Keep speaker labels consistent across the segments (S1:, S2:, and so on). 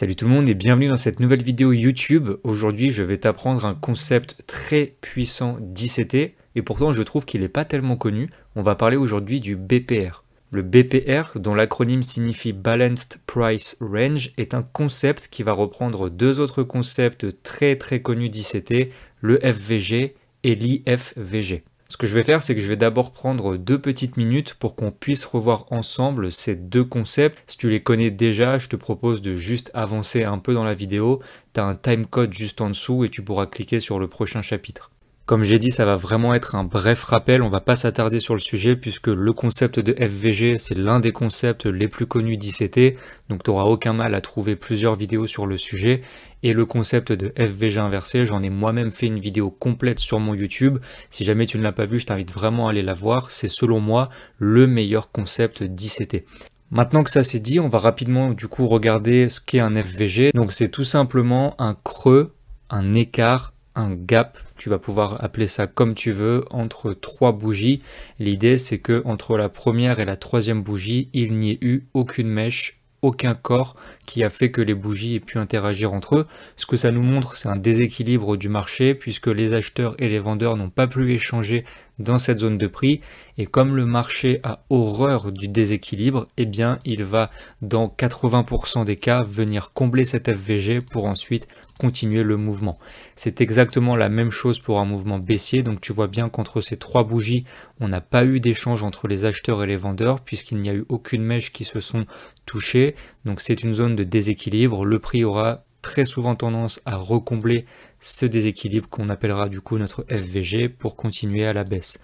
S1: Salut tout le monde et bienvenue dans cette nouvelle vidéo YouTube. Aujourd'hui, je vais t'apprendre un concept très puissant d'ICT et pourtant je trouve qu'il n'est pas tellement connu. On va parler aujourd'hui du BPR. Le BPR, dont l'acronyme signifie Balanced Price Range, est un concept qui va reprendre deux autres concepts très connus d'ICT, le FVG et l'IFVG. Ce que je vais faire, c'est que je vais d'abord prendre 2 petites minutes pour qu'on puisse revoir ensemble ces deux concepts. Si tu les connais déjà, je te propose de juste avancer un peu dans la vidéo. Tu as un timecode juste en dessous et tu pourras cliquer sur le prochain chapitre. Comme j'ai dit, ça va vraiment être un bref rappel, on va pas s'attarder sur le sujet puisque le concept de FVG, c'est l'un des concepts les plus connus d'ICT, donc tu n'auras aucun mal à trouver plusieurs vidéos sur le sujet. Et le concept de FVG inversé, j'en ai moi-même fait une vidéo complète sur mon YouTube. Si jamais tu ne l'as pas vue, je t'invite vraiment à aller la voir. C'est selon moi le meilleur concept d'ICT. Maintenant que ça c'est dit, on va rapidement du coup regarder ce qu'est un FVG. Donc c'est tout simplement un creux, un écart, un gap, tu vas pouvoir appeler ça comme tu veux, entre trois bougies. L'idée c'est que entre la première et la troisième bougie, il n'y ait eu aucune mèche, aucun corps qui a fait que les bougies aient pu interagir entre eux. Ce que ça nous montre, c'est un déséquilibre du marché puisque les acheteurs et les vendeurs n'ont pas pu échanger dans cette zone de prix. Et comme le marché a horreur du déséquilibre, eh bien il va dans 80% des cas venir combler cet FVG pour ensuite continuer le mouvement. C'est exactement la même chose pour un mouvement baissier, donc tu vois bien qu'entre ces trois bougies, on n'a pas eu d'échange entre les acheteurs et les vendeurs puisqu'il n'y a eu aucune mèche qui se sont touchées. Donc c'est une zone de déséquilibre, le prix aura très souvent tendance à recombler ce déséquilibre qu'on appellera du coup notre FVG pour continuer à la baisse.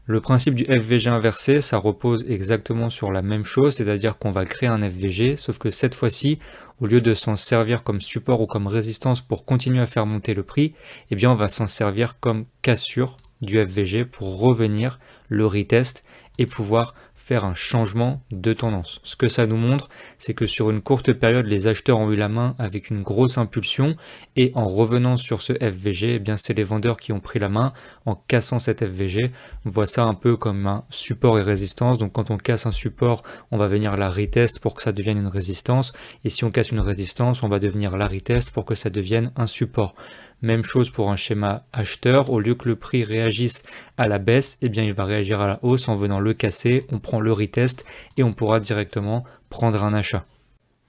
S1: Le principe du FVG inversé, ça repose exactement sur la même chose, c'est-à-dire qu'on va créer un FVG, sauf que cette fois-ci, au lieu de s'en servir comme support ou comme résistance pour continuer à faire monter le prix, eh bien on va s'en servir comme cassure du FVG pour revenir, le retest et pouvoir faire un changement de tendance. Ce que ça nous montre, c'est que sur une courte période, les acheteurs ont eu la main avec une grosse impulsion et en revenant sur ce FVG, eh bien c'est les vendeurs qui ont pris la main en cassant cet FVG. On voit ça un peu comme un support et résistance. Donc quand on casse un support, on va venir la retest pour que ça devienne une résistance. Et si on casse une résistance, on va devenir la retest pour que ça devienne un support. Même chose pour un schéma acheteur, au lieu que le prix réagisse à la baisse, eh bien il va réagir à la hausse en venant le casser, on prend le retest et on pourra directement prendre un achat.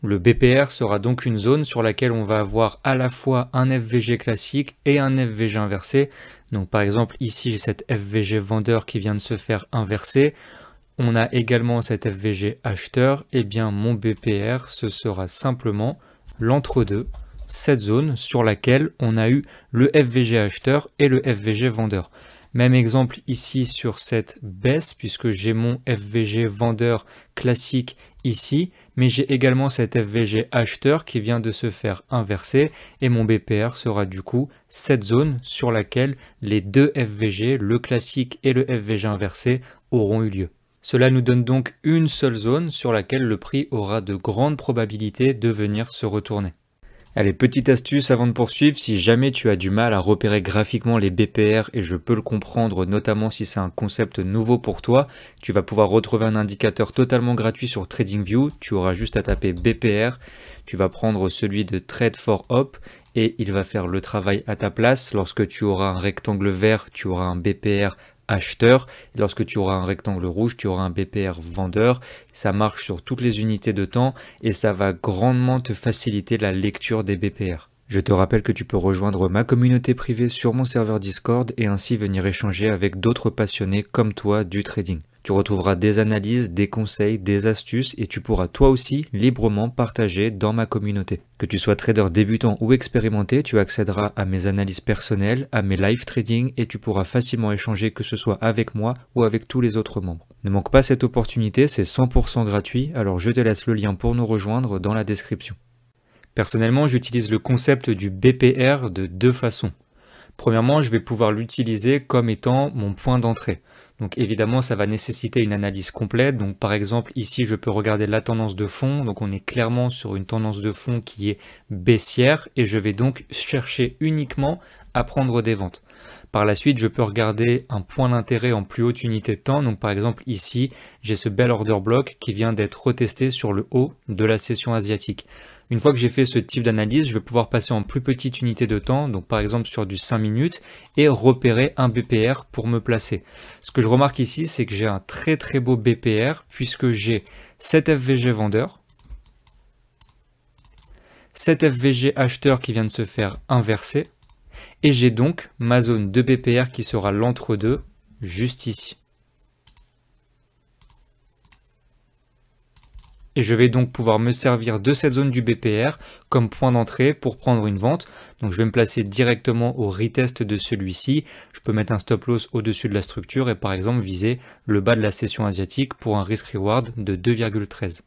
S1: Le BPR sera donc une zone sur laquelle on va avoir à la fois un FVG classique et un FVG inversé. Donc par exemple ici j'ai cette FVG vendeur qui vient de se faire inverser. On a également cette FVG acheteur, et bien mon BPR ce sera simplement l'entre-deux. Cette zone sur laquelle on a eu le FVG acheteur et le FVG vendeur. Même exemple ici sur cette baisse puisque j'ai mon FVG vendeur classique ici, mais j'ai également cet FVG acheteur qui vient de se faire inverser et mon BPR sera du coup cette zone sur laquelle les deux FVG, le classique et le FVG inversé, auront eu lieu. Cela nous donne donc une seule zone sur laquelle le prix aura de grandes probabilités de venir se retourner. Allez, petite astuce avant de poursuivre, si jamais tu as du mal à repérer graphiquement les BPR, et je peux le comprendre, notamment si c'est un concept nouveau pour toi, tu vas pouvoir retrouver un indicateur totalement gratuit sur TradingView, tu auras juste à taper BPR, tu vas prendre celui de Trade for Up, et il va faire le travail à ta place. Lorsque tu auras un rectangle vert, tu auras un BPR acheteur, et lorsque tu auras un rectangle rouge, tu auras un BPR vendeur. Ça marche sur toutes les unités de temps et ça va grandement te faciliter la lecture des BPR. Je te rappelle que tu peux rejoindre ma communauté privée sur mon serveur Discord et ainsi venir échanger avec d'autres passionnés comme toi du trading. Tu retrouveras des analyses, des conseils, des astuces et tu pourras toi aussi librement partager dans ma communauté. Que tu sois trader débutant ou expérimenté, tu accéderas à mes analyses personnelles, à mes live trading et tu pourras facilement échanger que ce soit avec moi ou avec tous les autres membres. Ne manque pas cette opportunité, c'est 100% gratuit, alors je te laisse le lien pour nous rejoindre dans la description. Personnellement, j'utilise le concept du BPR de deux façons. Premièrement, je vais pouvoir l'utiliser comme étant mon point d'entrée. Donc évidemment, ça va nécessiter une analyse complète. Donc par exemple, ici, je peux regarder la tendance de fond. Donc on est clairement sur une tendance de fond qui est baissière et je vais donc chercher uniquement à prendre des ventes. Par la suite, je peux regarder un point d'intérêt en plus haute unité de temps. Donc par exemple ici, j'ai ce bel order block qui vient d'être retesté sur le haut de la session asiatique. Une fois que j'ai fait ce type d'analyse, je vais pouvoir passer en plus petite unité de temps, donc par exemple sur du 5 minutes, et repérer un BPR pour me placer. Ce que je remarque ici, c'est que j'ai un très très beau BPR, puisque j'ai 7 FVG vendeur, 7 FVG acheteur qui vient de se faire inverser, et j'ai donc ma zone de BPR qui sera l'entre-deux, juste ici. Et je vais donc pouvoir me servir de cette zone du BPR comme point d'entrée pour prendre une vente. Donc je vais me placer directement au retest de celui-ci. Je peux mettre un stop loss au-dessus de la structure et par exemple viser le bas de la session asiatique pour un risk reward de 2,13.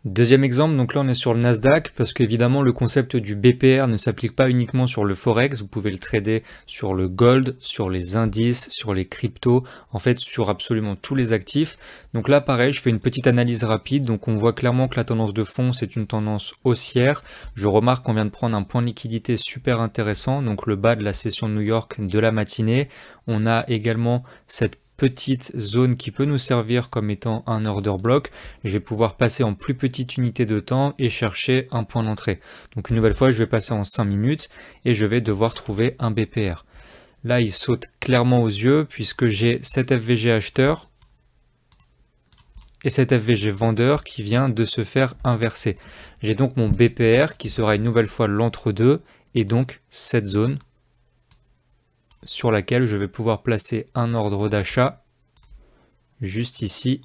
S1: Deuxième exemple, donc là on est sur le Nasdaq parce qu'évidemment le concept du BPR ne s'applique pas uniquement sur le Forex, vous pouvez le trader sur le gold, sur les indices, sur les cryptos, en fait sur absolument tous les actifs. Donc là pareil, je fais une petite analyse rapide, donc on voit clairement que la tendance de fond c'est une tendance haussière. Je remarque qu'on vient de prendre un point de liquidité super intéressant, donc le bas de la session de New York de la matinée. On a également cette petite zone qui peut nous servir comme étant un order block. Je vais pouvoir passer en plus petite unité de temps et chercher un point d'entrée. Donc une nouvelle fois, je vais passer en 5 minutes et je vais devoir trouver un BPR. Là, il saute clairement aux yeux puisque j'ai cet FVG acheteur et cet FVG vendeur qui vient de se faire inverser. J'ai donc mon BPR qui sera une nouvelle fois l'entre-deux et donc cette zone sur laquelle je vais pouvoir placer un ordre d'achat juste ici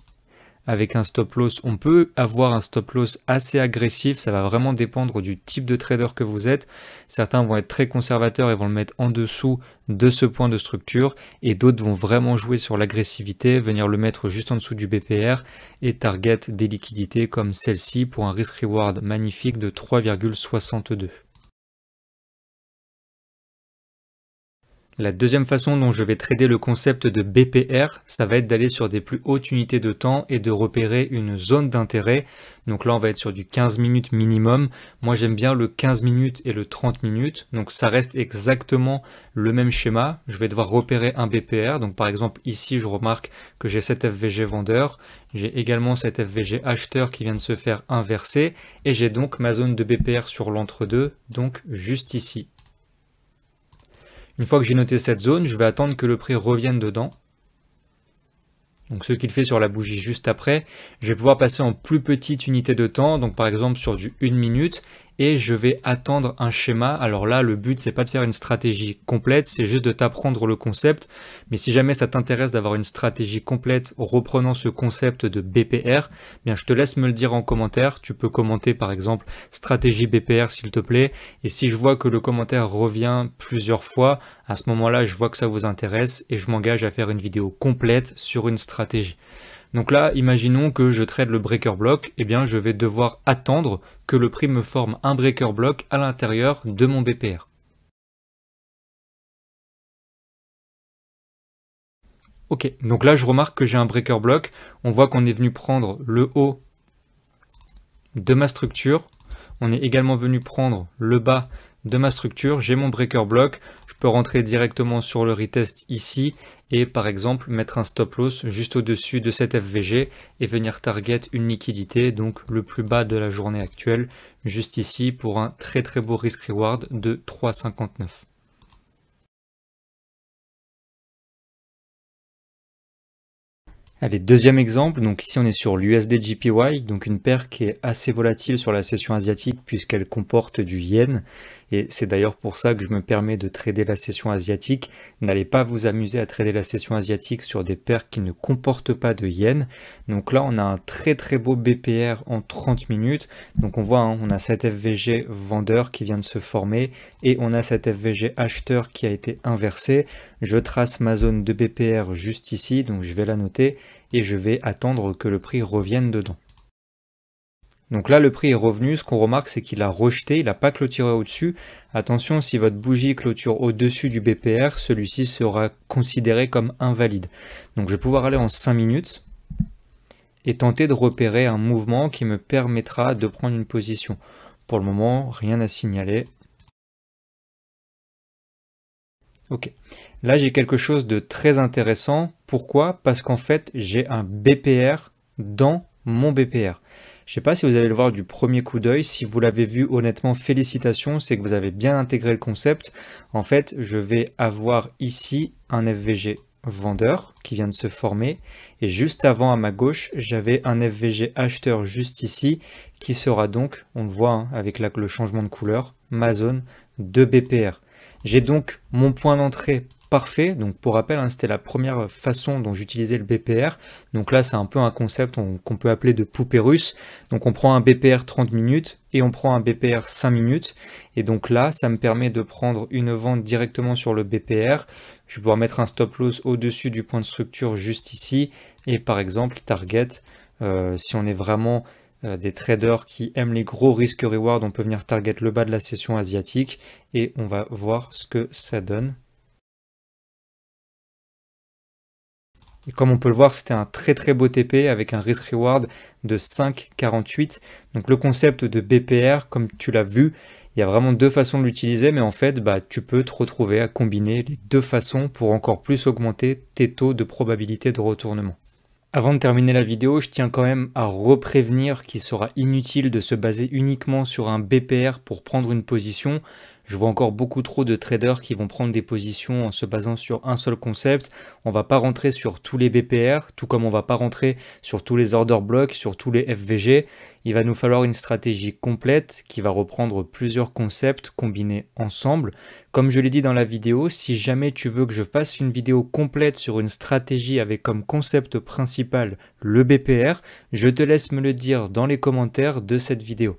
S1: avec un stop loss. On peut avoir un stop loss assez agressif, ça va vraiment dépendre du type de trader que vous êtes. Certains vont être très conservateurs et vont le mettre en dessous de ce point de structure et d'autres vont vraiment jouer sur l'agressivité, venir le mettre juste en dessous du BPR et target des liquidités comme celle-ci pour un risk reward magnifique de 3,62. La deuxième façon dont je vais trader le concept de BPR, ça va être d'aller sur des plus hautes unités de temps et de repérer une zone d'intérêt. Donc là, on va être sur du 15 minutes minimum. Moi, j'aime bien le 15 minutes et le 30 minutes. Donc ça reste exactement le même schéma. Je vais devoir repérer un BPR. Donc par exemple, ici, je remarque que j'ai cet FVG vendeur. J'ai également cet FVG acheteur qui vient de se faire inverser. Et j'ai donc ma zone de BPR sur l'entre-deux, donc juste ici. Une fois que j'ai noté cette zone, je vais attendre que le prix revienne dedans. Donc ce qu'il fait sur la bougie juste après, je vais pouvoir passer en plus petite unité de temps, donc par exemple sur du 1 minute, et je vais attendre un schéma. Alors là, le but, c'est pas de faire une stratégie complète, c'est juste de t'apprendre le concept. Mais si jamais ça t'intéresse d'avoir une stratégie complète reprenant ce concept de BPR, bien je te laisse me le dire en commentaire. Tu peux commenter par exemple stratégie BPR s'il te plaît. Et si je vois que le commentaire revient plusieurs fois, à ce moment-là, je vois que ça vous intéresse et je m'engage à faire une vidéo complète sur une stratégie. Donc là, imaginons que je trade le breaker block, eh bien je vais devoir attendre que le prix me forme un breaker block à l'intérieur de mon BPR. Ok, donc là je remarque que j'ai un breaker block, on voit qu'on est venu prendre le haut de ma structure, on est également venu prendre le bas de ma structure, j'ai mon breaker block, je peux rentrer directement sur le retest ici et par exemple mettre un stop loss juste au-dessus de cette FVG et venir target une liquidité, donc le plus bas de la journée actuelle, juste ici pour un très très beau risk reward de 3,59. Allez, deuxième exemple, donc ici on est sur l'USD JPY, donc une paire qui est assez volatile sur la session asiatique puisqu'elle comporte du yen. Et c'est d'ailleurs pour ça que je me permets de trader la session asiatique. N'allez pas vous amuser à trader la session asiatique sur des paires qui ne comportent pas de yen. Donc là on a un très très beau BPR en 30 minutes. Donc on voit, hein, on a cet FVG vendeur qui vient de se former et on a cet FVG acheteur qui a été inversé. Je trace ma zone de BPR juste ici, donc je vais la noter et je vais attendre que le prix revienne dedans. Donc là, le prix est revenu. Ce qu'on remarque, c'est qu'il a rejeté, il n'a pas clôturé au-dessus. Attention, si votre bougie clôture au-dessus du BPR, celui-ci sera considéré comme invalide. Donc je vais pouvoir aller en 5 minutes et tenter de repérer un mouvement qui me permettra de prendre une position. Pour le moment, rien à signaler. Ok, là j'ai quelque chose de très intéressant. Pourquoi? Parce qu'en fait j'ai un BPR dans mon BPR. Je sais pas si vous allez le voir du premier coup d'œil. Si vous l'avez vu, honnêtement, félicitations, c'est que vous avez bien intégré le concept. En fait, je vais avoir ici un FVG vendeur qui vient de se former, et juste avant à ma gauche j'avais un FVG acheteur juste ici qui sera donc, on le voit hein, avec le changement de couleur, ma zone de BPR. J'ai donc mon point d'entrée parfait. Donc pour rappel, hein, c'était la première façon dont j'utilisais le BPR. Donc là, c'est un peu un concept qu'on peut appeler de poupée russe. Donc on prend un BPR 30 minutes et on prend un BPR 5 minutes. Et donc là, ça me permet de prendre une vente directement sur le BPR. Je vais pouvoir mettre un stop loss au-dessus du point de structure juste ici. Et par exemple, target, si on est vraiment des traders qui aiment les gros risques reward, on peut venir target le bas de la session asiatique et on va voir ce que ça donne. Et comme on peut le voir, c'était un très beau TP avec un risk reward de 5,48. Donc le concept de BPR, comme tu l'as vu, il y a vraiment deux façons de l'utiliser, mais en fait, tu peux te retrouver à combiner les deux façons pour encore plus augmenter tes taux de probabilité de retournement. Avant de terminer la vidéo, je tiens quand même à reprévenir qu'il sera inutile de se baser uniquement sur un BPR pour prendre une position. Je vois encore beaucoup trop de traders qui vont prendre des positions en se basant sur un seul concept. On ne va pas rentrer sur tous les BPR, tout comme on ne va pas rentrer sur tous les order blocks, sur tous les FVG. Il va nous falloir une stratégie complète qui va reprendre plusieurs concepts combinés ensemble. Comme je l'ai dit dans la vidéo, si jamais tu veux que je fasse une vidéo complète sur une stratégie avec comme concept principal le BPR, je te laisse me le dire dans les commentaires de cette vidéo.